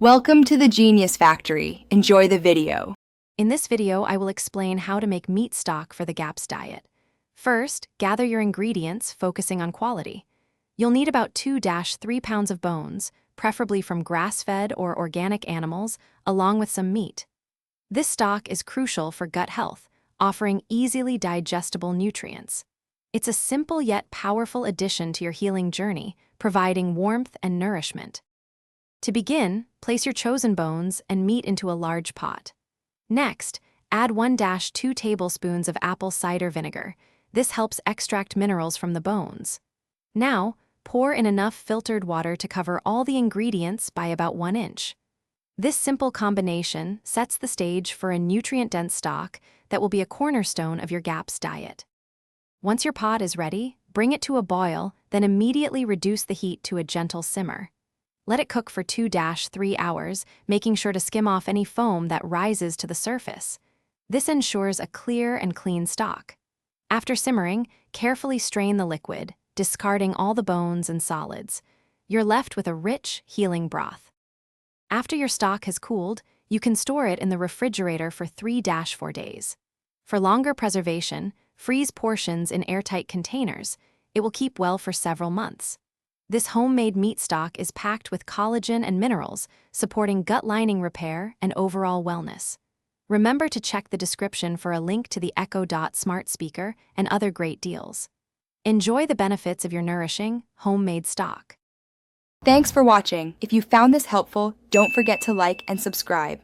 Welcome to the Genius Factory. Enjoy the video. In this video, I will explain how to make meat stock for the GAPS diet. First, gather your ingredients, focusing on quality. You'll need about 2-3 pounds of bones, preferably from grass-fed or organic animals, along with some meat. This stock is crucial for gut health, offering easily digestible nutrients. It's a simple yet powerful addition to your healing journey, providing warmth and nourishment. To begin, place your chosen bones and meat into a large pot. Next, add 1-2 tablespoons of apple cider vinegar. This helps extract minerals from the bones. Now, pour in enough filtered water to cover all the ingredients by about 1 inch. This simple combination sets the stage for a nutrient-dense stock that will be a cornerstone of your GAPS diet. Once your pot is ready, bring it to a boil, then immediately reduce the heat to a gentle simmer. Let it cook for 2-3 hours, making sure to skim off any foam that rises to the surface. This ensures a clear and clean stock. After simmering, carefully strain the liquid, discarding all the bones and solids. You're left with a rich, healing broth. After your stock has cooled, you can store it in the refrigerator for 3-4 days. For longer preservation, freeze portions in airtight containers. It will keep well for several months. This homemade meat stock is packed with collagen and minerals, supporting gut lining repair and overall wellness. Remember to check the description for a link to the Echo Dot smart speaker and other great deals. Enjoy the benefits of your nourishing, homemade stock. Thanks for watching. If you found this helpful, don't forget to like and subscribe.